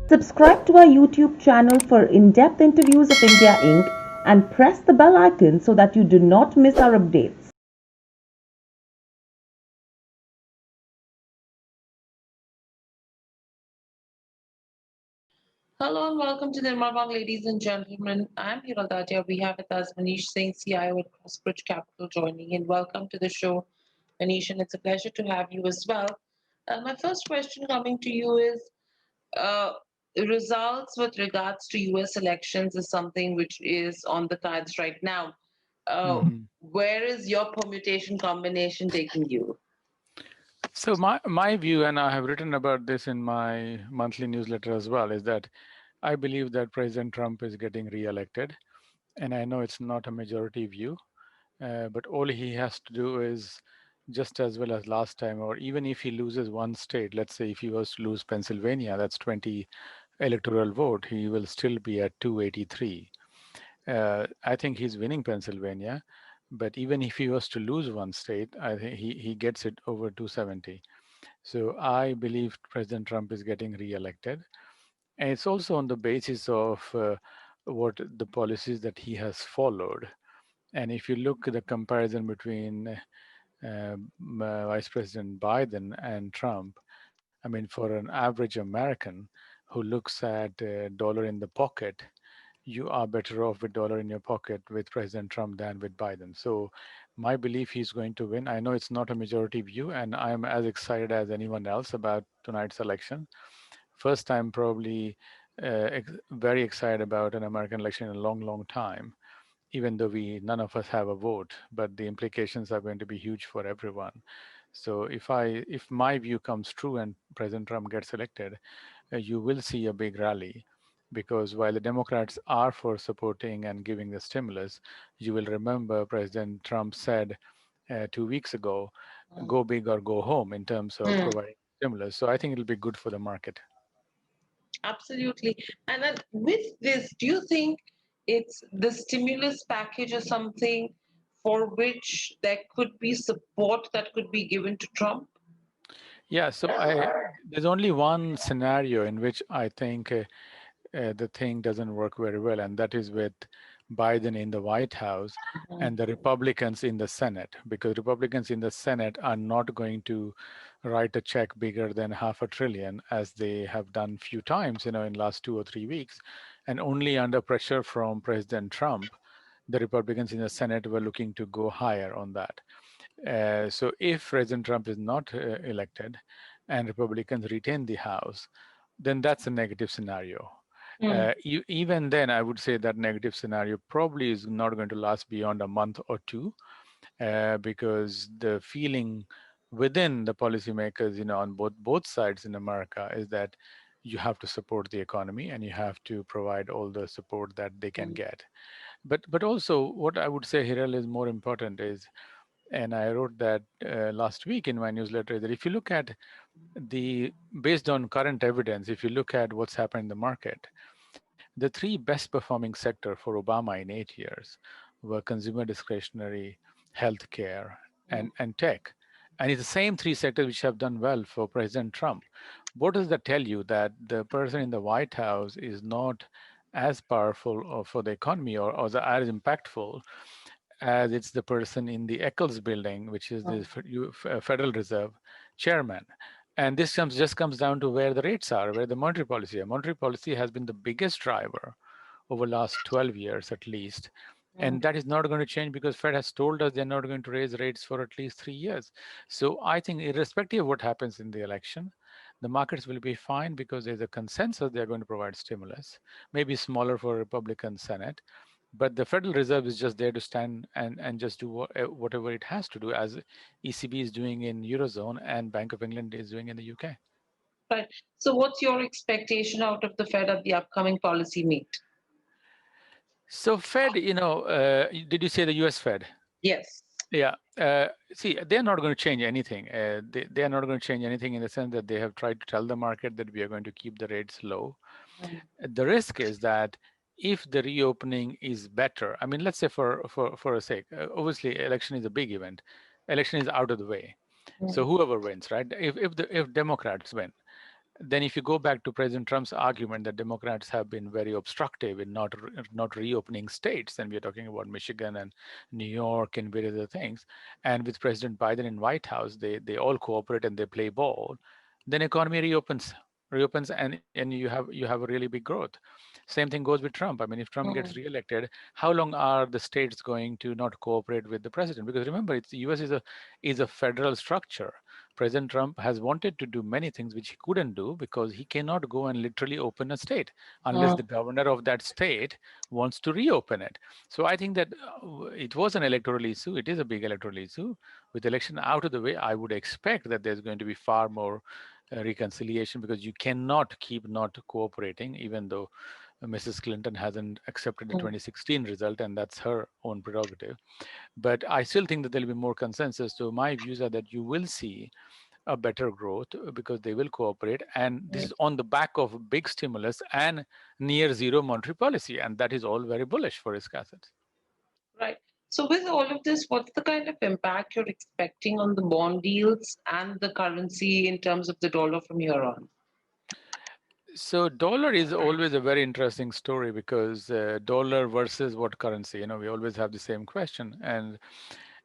Subscribe to our YouTube channel for in-depth interviews of India Inc. and press the bell icon so that you do not miss our updates. Hello and welcome to Nirmal, ladies and gentlemen. I'm Hiral Dadia. We have with us Manish Singh, CIO at Crossbridge Capital, joining in. Welcome to the show, Manish, and it's a pleasure to have you as well. My first question coming to you is uh, results with regards to US elections is something which is on the cards right now. Where is your permutation combination taking you? So my view, and I have written about this in my monthly newsletter as well, is that I believe that President Trump is getting reelected, and I know it's not a majority view, but all he has to do is just as well as last time, or even if he loses one state, let's say if he was to lose Pennsylvania, that's 20 electoral vote, he will still be at 283. I think he's winning Pennsylvania, but even if he was to lose one state, I think he gets it over 270. So I believe President Trump is getting reelected. And it's also on the basis of what the policies that he has followed. And if you look at the comparison between Vice President Biden and Trump, I mean, for an average American who looks at dollar in the pocket, you are better off with dollar in your pocket with President Trump than with Biden. So my belief he's going to win. I know it's not a majority view, and I'm as excited as anyone else about tonight's election. First time probably very excited about an American election in a long, long time, even though we none of us have a vote, but the implications are going to be huge for everyone. So if my view comes true and President Trump gets elected, you will see a big rally, because while the Democrats are for supporting and giving the stimulus, you will remember President Trump said 2 weeks ago, go big or go home in terms of Mm, providing stimulus. So I think it'll be good for the market. absolutely. And then with this, do you think it's the stimulus package or something for which there could be support that could be given to Trump? Yeah, so there's only one scenario in which I think the thing doesn't work very well, and that is with Biden in the White House and the Republicans in the Senate, because Republicans in the Senate are not going to write a check bigger than half a trillion, as they have done few times, in last 2 or 3 weeks, and only under pressure from President Trump, the Republicans in the Senate were looking to go higher on that. So if President Trump is not elected and Republicans retain the House, then that's a negative scenario. Mm, Even then, I would say that negative scenario probably is not going to last beyond a month or two, because the feeling within the policymakers, on both sides in America, is that you have to support the economy and you have to provide all the support that they can mm, get. But also, what I would say, Hiral, is more important is, and I wrote that last week in my newsletter, that if you look at based on current evidence, if you look at what's happened in the market, the three best performing sector for Obama in 8 years were consumer discretionary, healthcare, mm, and tech. And it's the same three sectors which have done well for President Trump. What does that tell you? That the person in the White House is not as powerful for the economy, or as impactful as it's the person in the Eccles building, which is the mm, Federal Reserve chairman. And this just comes down to where the rates are, where the monetary policy are. Monetary policy has been the biggest driver over last 12 years at least. mm. And that is not going to change, because Fed has told us they're not going to raise rates for at least 3 years. So I think irrespective of what happens in the election, the markets will be fine, because there's a consensus they're going to provide stimulus, maybe smaller for Republican Senate, but the Federal Reserve is just there to stand and just do whatever it has to do, as ECB is doing in Eurozone and Bank of England is doing in the UK. Right. So, what's your expectation out of the Fed at the upcoming policy meet? So Fed, did you say the US Fed? Yes. Yeah. See, they're not going to change anything. They are not going to change anything in the sense that they have tried to tell the market that we are going to keep the rates low. Mm, The risk is that if the reopening is better, I mean, let's say for a sake, obviously election is a big event. Election is out of the way. So mm, whoever wins, right? If Democrats win, then if you go back to President Trump's argument that Democrats have been very obstructive in not reopening states, and we're talking about Michigan and New York and various other things, and with President Biden in White House, they all cooperate and they play ball, then economy reopens and you have a really big growth. Same thing goes with Trump. I mean, if Trump gets Mm, reelected, how long are the states going to not cooperate with the president? Because remember, it's the U.S. is a federal structure. President Trump has wanted to do many things which he couldn't do because he cannot go and literally open a state unless mm, the governor of that state wants to reopen it. So I think that it was an electoral issue. It is a big electoral issue. With election out of the way, I would expect that there's going to be far more reconciliation because you cannot keep not cooperating, even though Mrs. Clinton hasn't accepted the mm. 2016 result, and that's her own prerogative. But I still think that there'll be more consensus. So my views are that you will see a better growth because they will cooperate. And this Mm. is on the back of big stimulus and near zero monetary policy. And that is all very bullish for risk assets. Right. So, with all of this, what's the kind of impact you're expecting on the bond deals and the currency in terms of the dollar from here on? So dollar is always a very interesting story because dollar versus what currency? We always have the same question. And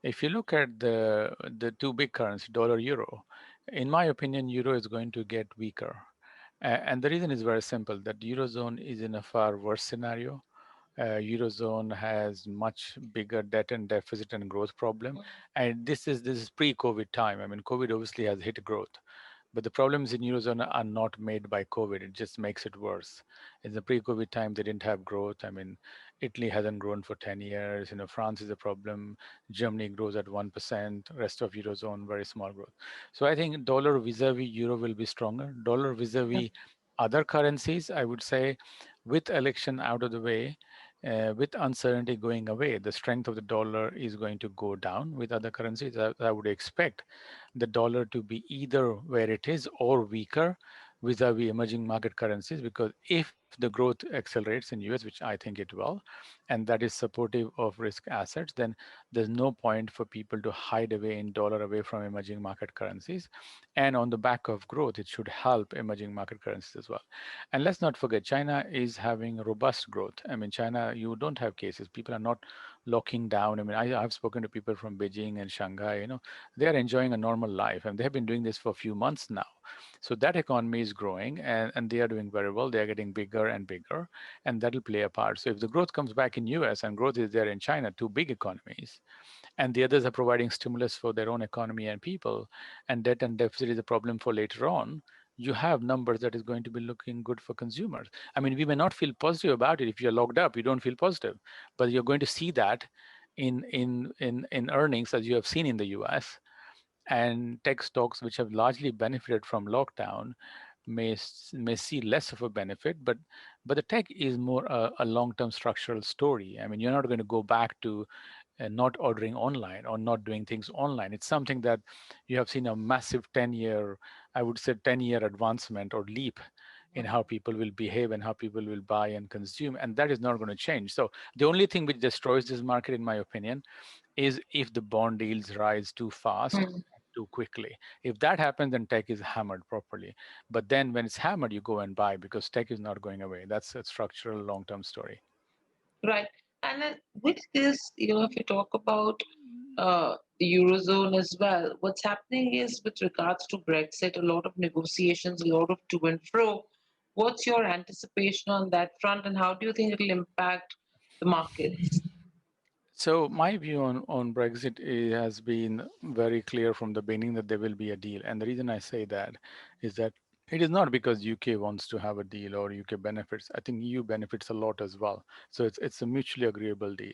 if you look at the two big currencies, dollar euro, in my opinion, euro is going to get weaker. And the reason is very simple that eurozone is in a far worse scenario. Eurozone has much bigger debt and deficit and growth problem, and this is pre-COVID time. I mean, COVID obviously has hit growth, but the problems in Eurozone are not made by COVID. It just makes it worse. In the pre-COVID time, they didn't have growth. I mean, Italy hasn't grown for 10 years. France is a problem. Germany grows at 1%. Rest of Eurozone, very small growth. So I think dollar vis-a-vis euro will be stronger. Dollar vis-a-vis other currencies, I would say, with election out of the way, with uncertainty going away, the strength of the dollar is going to go down. With other currencies, I would expect the dollar to be either where it is or weaker vis-a-vis emerging market currencies, because if the growth accelerates in US, which I think it will, and that is supportive of risk assets, then there's no point for people to hide away in dollar away from emerging market currencies. And on the back of growth, it should help emerging market currencies as well. And let's not forget, China is having robust growth. I mean, China, you don't have cases. People are not locking down. I mean, I've spoken to people from Beijing and Shanghai, they are enjoying a normal life, and they have been doing this for a few months now. So that economy is growing, and they are doing very well. They are getting bigger and bigger, and that'll play a part. So if the growth comes back in US and growth is there in China, two big economies, and the others are providing stimulus for their own economy and people, and debt and deficit is a problem for later on, you have numbers that is going to be looking good for consumers. I mean, we may not feel positive about it. If you're locked up, you don't feel positive, but you're going to see that in earnings, as you have seen in the US. And tech stocks, which have largely benefited from lockdown, may see less of a benefit, but the tech is more a long-term structural story. I mean, you're not going to go back to not ordering online or not doing things online. It's something that you have seen a massive 10-year, I would say 10-year advancement or leap in how people will behave and how people will buy and consume, and that is not going to change. So the only thing which destroys this market, in my opinion, is if the bond yields rise too fast, Mm. too quickly. If that happens, then tech is hammered properly. But then when it's hammered, you go and buy because tech is not going away. That's a structural long-term story. Right. And then with this, if you talk about the Eurozone as well, what's happening is with regards to Brexit, a lot of negotiations, a lot of to and fro. What's your anticipation on that front, and how do you think it'll impact the markets? So my view on Brexit has been very clear from the beginning that there will be a deal. And the reason I say that is that it is not because UK wants to have a deal or UK benefits. I think EU benefits a lot as well. So it's a mutually agreeable deal.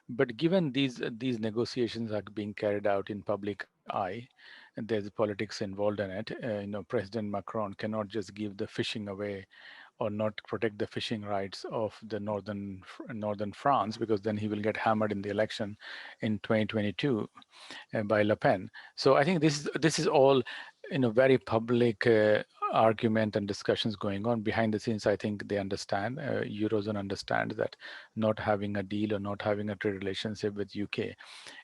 But given these negotiations are being carried out in public eye, and there's politics involved in it, President Macron cannot just give the fishing away or not protect the fishing rights of the northern France, because then he will get hammered in the election in 2022 by Le Pen. So I think this is all very public argument and discussions going on behind the scenes. I think they understand, Eurozone understands that not having a deal or not having a trade relationship with UK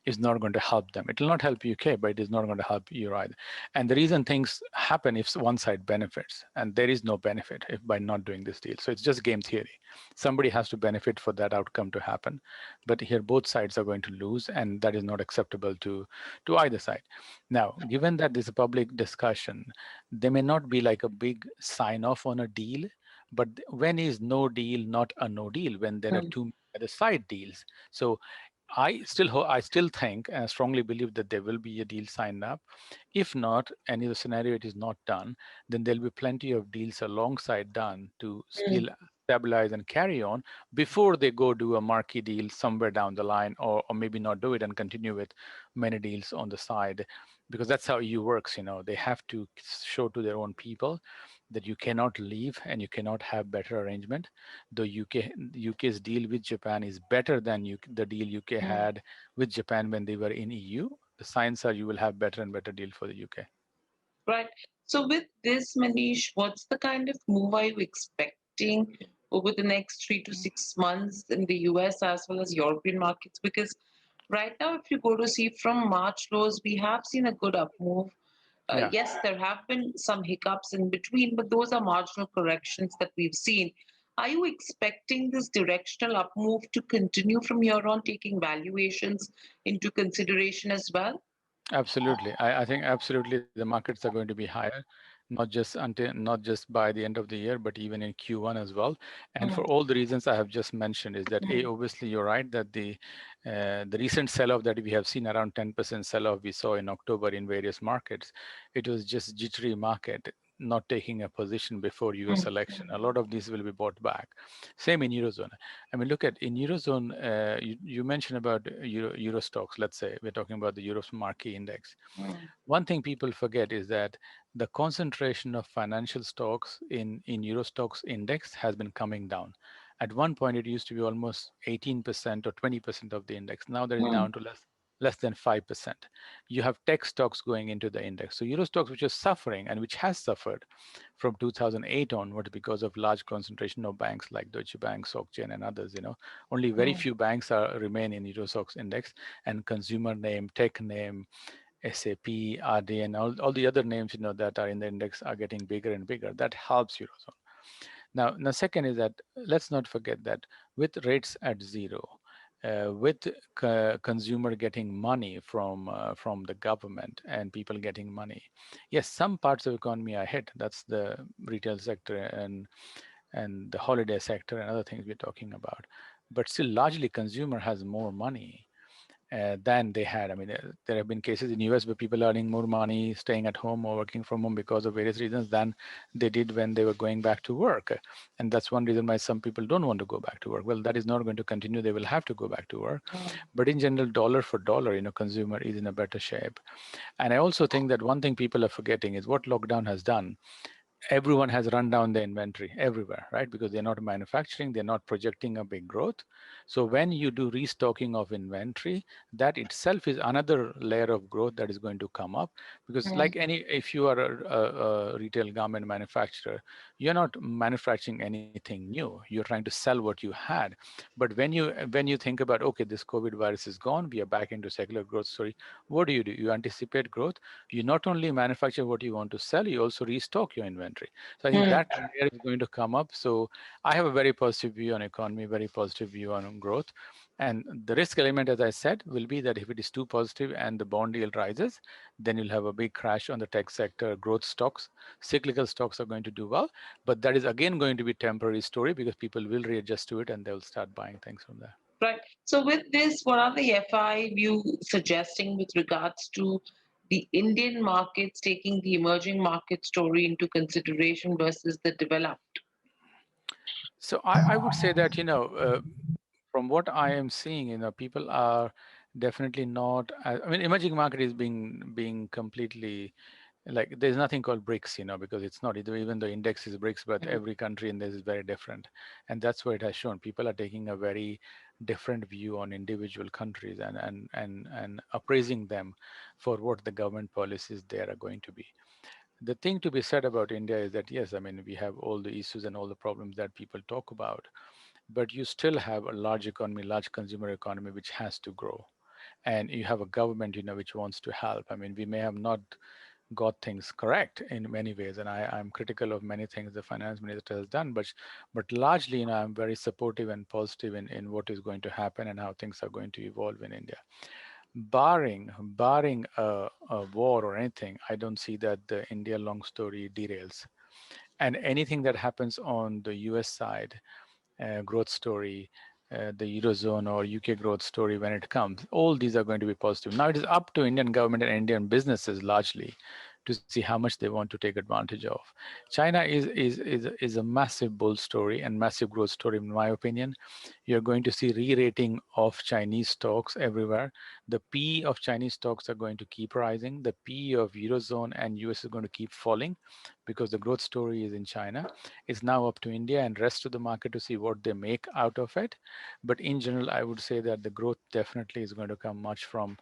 is not going to help them. It will not help UK, but it is not going to help you either. And the reason things happen if one side benefits, and there is no benefit if by not doing this deal. So it's just game theory. Somebody has to benefit for that outcome to happen. But here both sides are going to lose, and that is not acceptable to either side. Now, given that this is a public discussion, there may not be like a big sign off on a deal, but when is no deal not a no deal? When there are Mm, two other side deals. So I still think and I strongly believe that there will be a deal signed up. If not, any of the scenario it is not done, then there'll be plenty of deals alongside done to mm, still stabilize and carry on before they go do a marquee deal somewhere down the line, or maybe not do it and continue with many deals on the side, because that's how EU works. They have to show to their own people that you cannot leave and you cannot have better arrangement. The UK's deal with Japan is better than the deal UK mm. had with Japan when they were in EU. The signs are you will have better and better deal for the UK. Right. So with this, Manish, what's the kind of move are you expecting over the next 3 to 6 months in the US as well as European markets? Because right now, if you go to see from March lows, we have seen a good up move. Yeah. Yes, there have been some hiccups in between, but those are marginal corrections that we've seen. Are you expecting this directional up move to continue from here on, taking valuations into consideration as well? Absolutely. I think absolutely the markets are going to be higher, not just by the end of the year, but even in Q1 as well. And for Mm, all the reasons I have just mentioned, is that mm, obviously you're right that the recent sell-off that we have seen, around 10% sell-off we saw in October in various markets, it was just jittery market not taking a position before US mm, election. A lot of these will be bought back. Same in Eurozone. I mean, look at in Eurozone, you mentioned about Euro stocks. Let's say we're talking about the Euro Marquee Index. mm, One thing people forget is that the concentration of financial stocks in Euro Stocks Index has been coming down. At one point, it used to be almost 18% or 20% of the index. Now that is mm, down to less than 5%. You have tech stocks going into the index. So Euro stocks, which is suffering and which has suffered from 2008 onward because of large concentration of banks like Deutsche Bank, SocGen, and others. Only very mm. few banks remain in Euro stocks index, and consumer name, tech name, SAP, RD, and all the other names that are in the index are getting bigger and bigger. That helps Eurozone. Now, the second is that let's not forget that with rates at zero, with consumer getting money from the government and people getting money, yes, some parts of economy are hit. That's the retail sector and the holiday sector and other things we're talking about. But still, largely, consumer has more money than they had. I mean, there have been cases in US where people are earning more money staying at home or working from home because of various reasons than they did when they were going back to work. And that's one reason why some people don't want to go back to work. Well, that is not going to continue. They will have to go back to work. But in general, dollar for dollar, consumer is in a better shape. And I also think that one thing people are forgetting is what lockdown has done. Everyone has run down the inventory everywhere, right? Because they're not manufacturing, they're not projecting a big growth. So when you do restocking of inventory, that itself is another layer of growth that is going to come up. Because Mm, if you are a retail garment manufacturer, you're not manufacturing anything new. You're trying to sell what you had. But when you think about, okay, this COVID virus is gone, we are back into secular growth story. What do? You anticipate growth. You not only manufacture what you want to sell, you also restock your inventory. So I think mm. that layer is going to come up. So I have a very positive view on economy, very positive view on growth. And the risk element, as I said, will be that if it is too positive and the bond yield rises, then you'll have a big crash on the tech sector. Growth stocks, cyclical stocks are going to do well, but that is again going to be temporary story because people will readjust to it and they'll start buying things from there. Right. So with this, what are the FI view suggesting with regards to the Indian markets taking the emerging market story into consideration versus the developed? So I would say that, from what I am seeing, people are definitely not. I mean, emerging market is being completely like there's nothing called BRICS, because it's not either. Even the index is BRICS, but Mm, every country in this is very different, and that's what it has shown. People are taking a very different view on individual countries and appraising them for what the government policies there are going to be. The thing to be said about India is that, yes, I mean, we have all the issues and all the problems that people talk about, but you still have a large economy, large consumer economy, which has to grow. And you have a government, which wants to help. I mean, we may have not got things correct in many ways, and I'm critical of many things the finance minister has done, but largely, I'm very supportive and positive in what is going to happen and how things are going to evolve in India. Barring a war or anything, I don't see that the India long story derails. And anything that happens on the US side, growth story, the Eurozone or UK growth story when it comes, all these are going to be positive. Now it is up to Indian government and Indian businesses largely to see how much they want to take advantage of. China is a massive bull story and massive growth story, in my opinion. You're going to see re-rating of Chinese stocks everywhere. The P of Chinese stocks are going to keep rising. The P of Eurozone and US is going to keep falling because the growth story is in China. It's now up to India and rest of the market to see what they make out of it. But in general, I would say that the growth definitely is going to come much from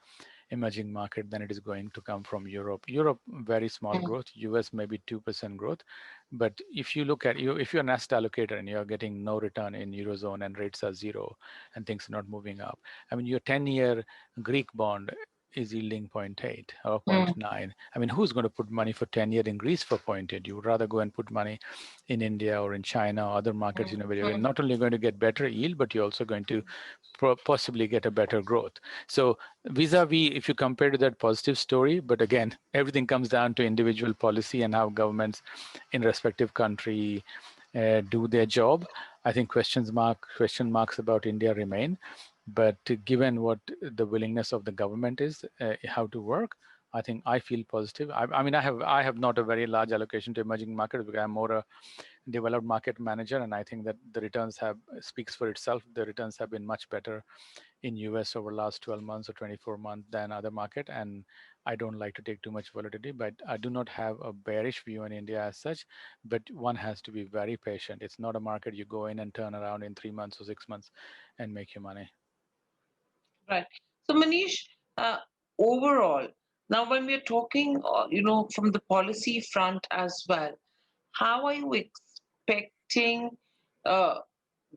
emerging market than it is going to come from Europe. Europe, very small Mm, growth. US maybe 2% growth. But if you look at if you're an asset allocator and you're getting no return in Eurozone and rates are zero and things are not moving up, I mean, your 10-year Greek bond is yielding zero point 0.8 or zero mm, point 0.9. I mean, who's going to put money for 10 year in Greece for zero point 0.8? You would rather go and put money in India or in China or other markets, mm, where you're mm, not only going to get better yield, but you're also going to possibly get a better growth. So vis-a-vis, if you compare to that positive story, but again, everything comes down to individual policy and how governments in respective country do their job. I think question marks about India remain, but given what the willingness of the government is, how to work, I think I feel positive. I mean, I have not a very large allocation to emerging markets because I'm more a developed market manager, and I think that the returns have speaks for itself. The returns have been much better in US over last 12 months or 24 months than other market, and I don't like to take too much volatility, but I do not have a bearish view on India as such. But one has to be very patient. It's not a market you go in and turn around in 3 months or 6 months and make your money. right. So, Manish, overall, now when we're talking, from the policy front as well, how are you expecting uh,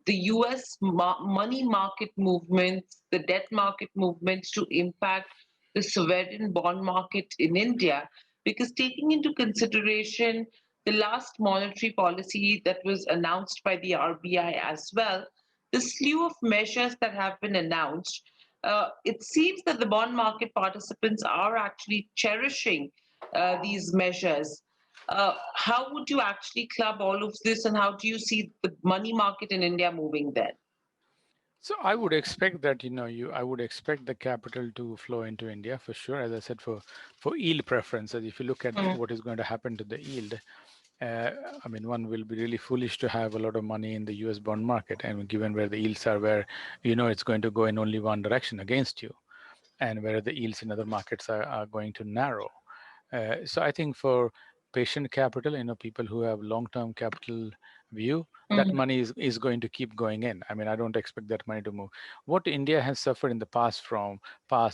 the US money market movements, the debt market movements to impact the sovereign bond market in India? Because taking into consideration the last monetary policy that was announced by the RBI as well, the slew of measures that have been announced, it seems that the bond market participants are actually cherishing these measures. How would you actually club all of this, and how do you see the money market in India moving then? So I would expect that I would expect the capital to flow into India for sure. As I said, for yield preferences, if you look at Mm, what is going to happen to the yield, uh, I mean, one will be really foolish to have a lot of money in the U.S. bond market, and given where the yields are, where it's going to go in only one direction against you, and where the yields in other markets are going to narrow. So I think for patient capital, people who have long-term capital view, that mm, money is going to keep going in. I mean, I don't expect that money to move. What India has suffered in the past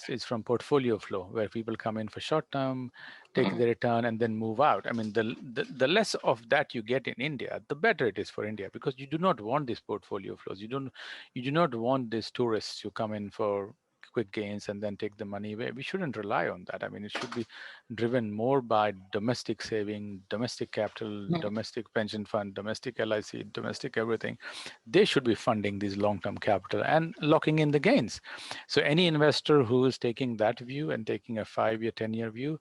is from portfolio flow, where people come in for short term, take mm, the return, and then move out. I mean, the less of that you get in India, the better it is for India, because you do not want these portfolio flows. You do not want these tourists who come in for quick gains and then take the money away. We shouldn't rely on that. I mean, it should be driven more by domestic saving, domestic capital, mm, domestic pension fund, domestic LIC, domestic everything. They should be funding these long-term capital and locking in the gains. So any investor who is taking that view and taking a 5-year, 10-year view,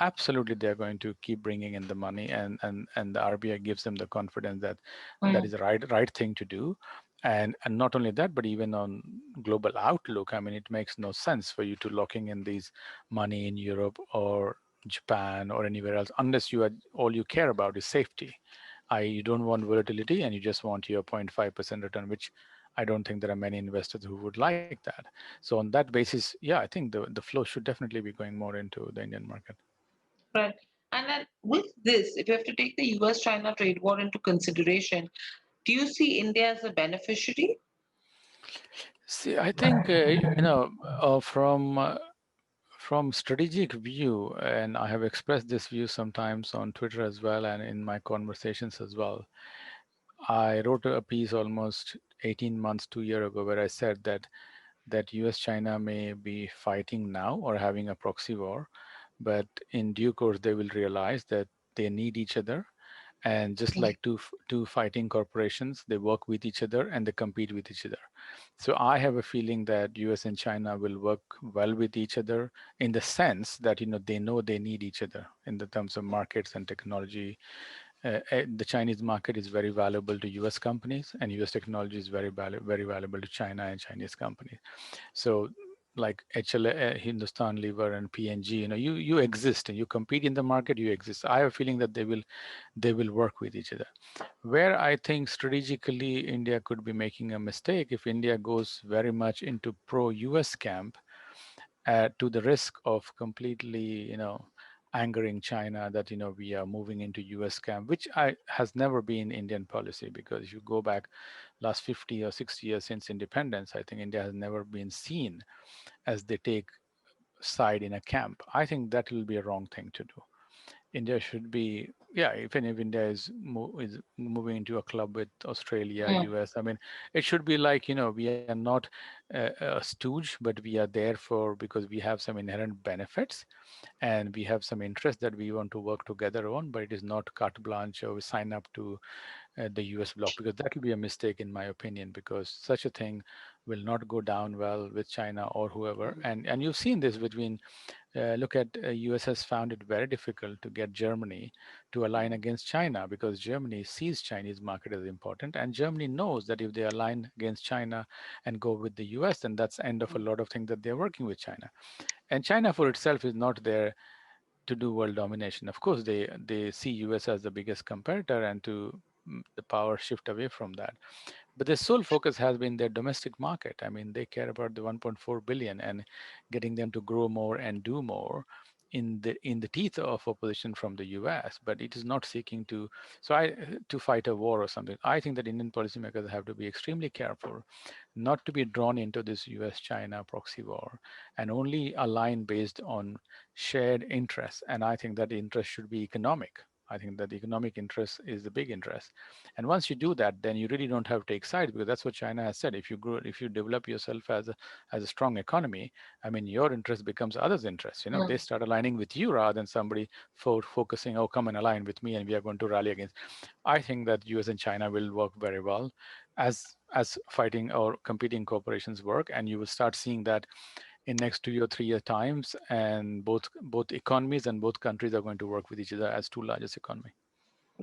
absolutely they're going to keep bringing in the money, and the RBI gives them the confidence that that mm, is the right thing to do. And not only that, but even on global outlook, I mean, it makes no sense for you to locking in these money in Europe or Japan or anywhere else unless all you care about is safety. You don't want volatility and you just want your 0.5% return, which I don't think there are many investors who would like that. So on that basis, yeah, I think the flow should definitely be going more into the Indian market. right. And then with this, if you have to take the US-China trade war into consideration, do you see India as a beneficiary? See, I think from From strategic view, and I have expressed this view sometimes on Twitter as well and in my conversations as well. I wrote a piece almost 18 months, 2 years ago, where I said that US-China may be fighting now or having a proxy war, but in due course they will realize that they need each other. And just like two fighting corporations, they work with each other and they compete with each other. So I have a feeling that US and China will work well with each other in the sense that they know they need each other in the terms of markets and technology. The Chinese market is very valuable to US companies, and US technology is very valuable to China and Chinese companies. So like HL, Hindustan Lever and PNG, you exist and you compete in the market, you exist. I have a feeling that they will work with each other. Where I think strategically India could be making a mistake if India goes very much into pro-US camp, to the risk of completely, angering China that we are moving into US camp, which has never been Indian policy. Because if you go back last 50 or 60 years since independence, I think India has never been seen as they take side in a camp. I think that will be a wrong thing to do. India should be, yeah, even if India is moving into a club with Australia, Mm. US, I mean, it should be like, we are not a stooge, but we are there because we have some inherent benefits and we have some interest that we want to work together on, but it is not carte blanche or we sign up to the US bloc, because that will be a mistake in my opinion, because such a thing will not go down well with China or whoever. And you've seen this between look at US has found it very difficult to get Germany to align against China, because Germany sees Chinese market as important, and Germany knows that if they align against China and go with the US, then that's end of a lot of things that they're working with China. And China for itself is not there to do world domination. Of course, they see US as the biggest competitor and to the power shift away from that. But their sole focus has been their domestic market. I mean, they care about the 1.4 billion and getting them to grow more and do more in the teeth of opposition from the US. But it is not seeking to fight a war or something. I think that Indian policymakers have to be extremely careful not to be drawn into this US-China proxy war and only align based on shared interests. And I think that the interest should be economic. I think that the economic interest is the big interest. And once you do that, then you really don't have to take sides, because that's what China has said. If you grow, if you develop yourself as a strong economy, I mean, your interest becomes others' interest. They Mm. start aligning with you rather than somebody focusing, oh, come and align with me and we are going to rally against. I think that US and China will work very well as fighting or competing corporations work, and you will start seeing that in next 2 or 3 year times, and both economies and both countries are going to work with each other as two largest economy.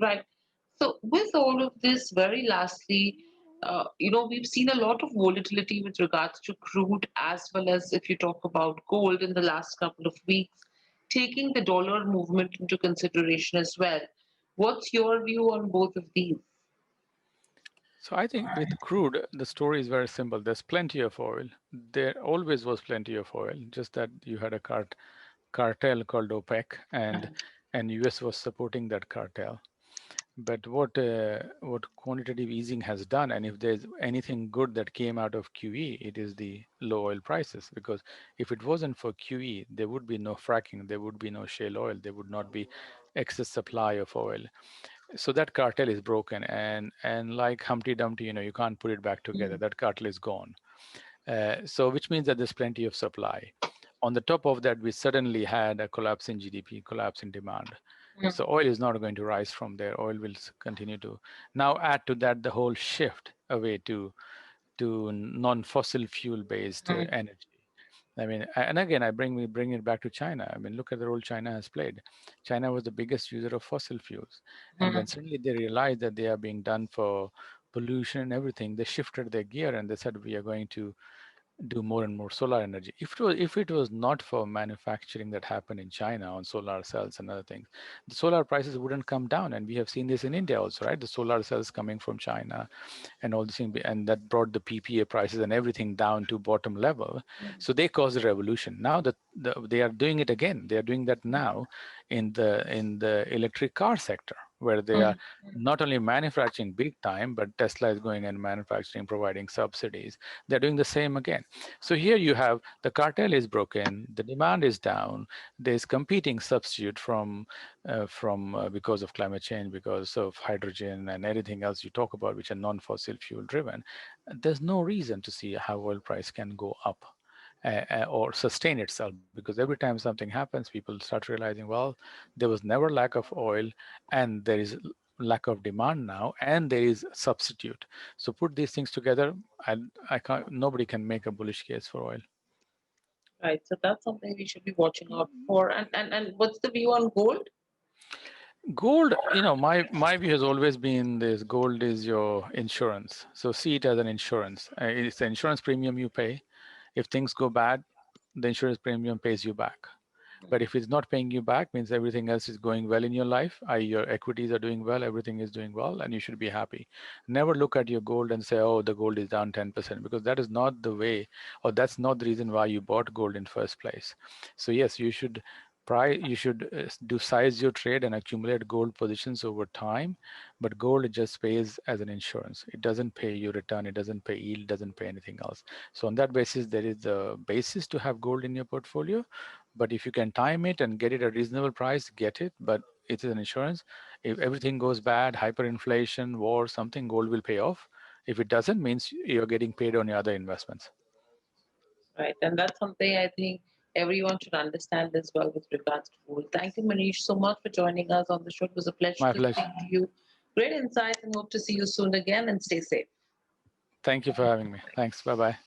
Right. So, with all of this, very lastly, we've seen a lot of volatility with regards to crude, as well as if you talk about gold in the last couple of weeks, taking the dollar movement into consideration as well. What's your view on both of these? So I think with crude, the story is very simple. There's plenty of oil. There always was plenty of oil, just that you had a cartel called OPEC, and US was supporting that cartel. But what quantitative easing has done, and if there's anything good that came out of QE, it is the low oil prices. Because if it wasn't for QE, there would be no fracking, there would be no shale oil, there would not be excess supply of oil. So that cartel is broken, and like Humpty Dumpty, you can't put it back together. Mm. That cartel is gone. So which means that there's plenty of supply. On the top of that, we suddenly had a collapse in GDP, collapse in demand. Mm. So oil is not going to rise from there. Oil will continue to. Now add to that the whole shift away to non-fossil fuel based Mm. energy. I mean, and again, we bring it back to China. I mean, look at the role China has played. China was the biggest user of fossil fuels, and when Mm. suddenly they realized that they are being done for pollution and everything, they shifted their gear and they said we are going to do more and more solar energy. If it was not for manufacturing that happened in China on solar cells and other things, the solar prices wouldn't come down. And we have seen this in India also, right? The solar cells coming from China and all this thing, and that brought the PPA prices and everything down to bottom level. So they caused a revolution. Now that they are doing it again, they are doing that now in the electric car sector. where they are not only manufacturing big time, but Tesla is going and manufacturing, providing subsidies. They're doing the same again. So here you have the cartel is broken, the demand is down, there's competing substitute from because of climate change, because of hydrogen and everything else you talk about, which are non-fossil fuel driven. There's no reason to see how oil price can go up or sustain itself, because every time something happens, people start realizing, well, there was never lack of oil, and there is lack of demand now, and there is substitute. So put these things together, I can't. Nobody can make a bullish case for oil. Right. So that's something we should be watching out for. And what's the view on gold? Gold, my view has always been this: gold is your insurance. So see it as an insurance. It's the insurance premium you pay. If things go bad, the insurance premium pays you back. But if it's not paying you back, means everything else is going well in your life. Your equities are doing well, everything is doing well, and you should be happy. Never look at your gold and say, oh, the gold is down 10%, because that is not the way, or that's not the reason why you bought gold in first place. So yes, you should do size your trade and accumulate gold positions over time, but gold just pays as an insurance. It doesn't pay you return, it doesn't pay yield, it doesn't pay anything else. So on that basis, there is a basis to have gold in your portfolio. But if you can time it and get it at a reasonable price, get it. But it is an insurance. If everything goes bad, hyperinflation, war, something, gold will pay off. If it doesn't, means you're getting paid on your other investments. Right. And that's something I think everyone should understand as well with regards to gold. Thank you, Manish, so much for joining us on the show. It was a pleasure My to speak pleasure. to you. Great insights, and hope to see you soon again, and stay safe. Thank you for having me. Thanks. Bye-bye.